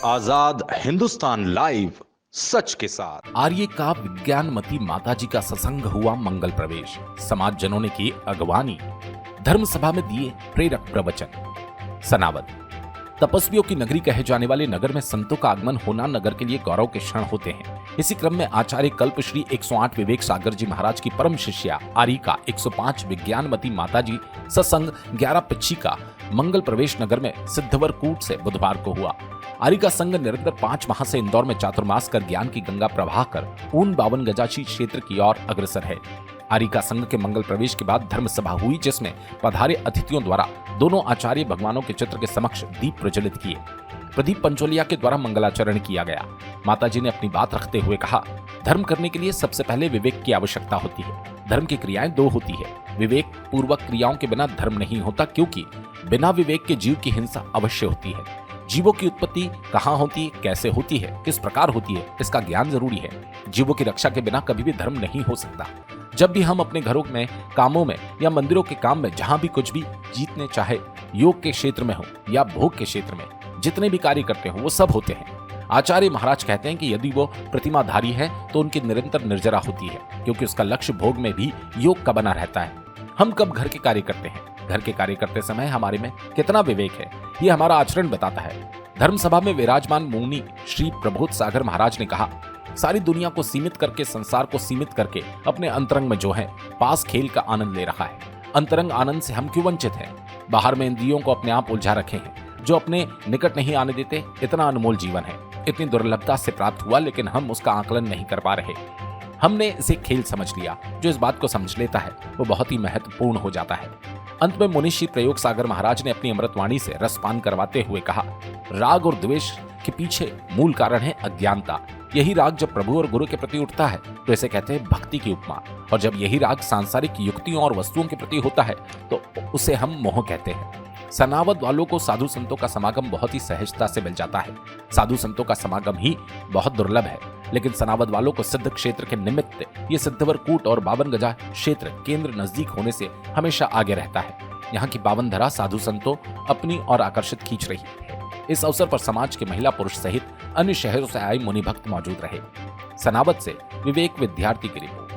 आजाद Hindustan live, सच के साथ। आर्य का विज्ञानमती माताजी का सत्संग हुआ मंगल प्रवेश। समाज जनों ने की अगवानी, धर्म सभा में दिए प्रेरक प्रवचन। सनावद तपस्वियों की नगरी कहे जाने वाले नगर में संतों का आगमन होना नगर के लिए गौरव के क्षण होते हैं। इसी क्रम में आचार्य कल्प श्री 108 विवेक सागर जी महाराज की परम शिष्या आरिका 105 विज्ञानमती माताजी सत्संग 11 पिच्छी का मंगल प्रवेश नगर में सिद्धवर कूट से बुधवार को हुआ। आरिका संघ निरंतर 5 माह से इंदौर में चातुर्मास कर ज्ञान की गंगा प्रवाह कर ऊन 52 गजाची क्षेत्र की ओर अग्रसर है। आरिका संघ के मंगल प्रवेश के बाद धर्म सभा हुई, जिसमें पधारे अतिथियों द्वारा दोनों आचार्य भगवानों के चित्र के समक्ष दीप प्रज्वलित किए। प्रदीप पंचोलिया के द्वारा मंगलाचरण किया गया। माताजी ने अपनी बात रखते हुए कहा, धर्म करने के लिए सबसे पहले विवेक की आवश्यकता होती है। धर्म की क्रियाएं 2 होती है। विवेक पूर्वक क्रियाओं के बिना धर्म नहीं होता, क्योंकि बिना विवेक के जीव की हिंसा अवश्य होती है। जीवों की उत्पत्ति कहाँ होती है, कैसे होती है, किस प्रकार होती है, इसका ज्ञान जरूरी है। जीवों की रक्षा के बिना कभी भी धर्म नहीं हो सकता। जब भी हम अपने घरों में, कामों में या मंदिरों के काम में जहां भी कुछ भी जीतने, चाहे योग के क्षेत्र में हो या भोग के क्षेत्र में, जितने भी कार्य करते हो वो सब होते हैं। आचार्य महाराज कहते हैं कि यदि वो प्रतिमाधारी है तो उनकी निरंतर निर्जरा होती है, क्योंकि उसका लक्ष्य भोग में भी योग का बना रहता है। हम कब घर के कार्य करते हैं, घर के कार्य करते समय हमारे में कितना विवेक है, ये हमारा आचरण बताता है। धर्म सभा में विराजमान मुनि श्री प्रबोध सागर महाराज ने कहा, सारी दुनिया को सीमित करके, संसार को सीमित करके अपने अंतरंग में जो है पास खेल का आनंद ले रहा है। अंतरंग आनंद से हम क्यों वंचित हैं? बाहर में इंद्रियों को अपने आप उलझा रखे हैं, जो अपने निकट नहीं आने देते। इतना अनमोल जीवन है, इतनी दुर्लभता से प्राप्त हुआ, लेकिन हम उसका आकलन नहीं कर पा रहे। हमने इसे खेल समझ लिया। जो इस बात को समझ लेता है वो बहुत ही महत्वपूर्ण हो जाता है। अंत में मुनिश्री प्रयोग सागर महाराज ने अपनी अमृतवाणी से रसपान करवाते हुए कहा, राग और द्वेष के पीछे मूल कारण है अज्ञानता। यही राग जब प्रभु और गुरु के प्रति उठता है तो इसे कहते हैं भक्ति की उपमा, और जब यही राग सांसारिक युक्तियों और वस्तुओं के प्रति होता है तो उसे हम मोह कहते हैं। सनावद वालों को साधु संतों का समागम बहुत ही सहजता से मिल जाता है। साधु संतों का समागम ही बहुत दुर्लभ है, लेकिन सनावद वालों को सिद्ध क्षेत्र के निमित्त ये सिद्धवर कूट और 52 गजा क्षेत्र केंद्र नजदीक होने से हमेशा आगे रहता है। यहाँ की पावन धरा साधु संतों अपनी और आकर्षित खींच रही है। इस अवसर पर समाज के महिला पुरुष सहित अन्य शहरों से आए मुनि भक्त मौजूद रहे। सनावद से विवेक विद्यार्थी की रिपोर्ट।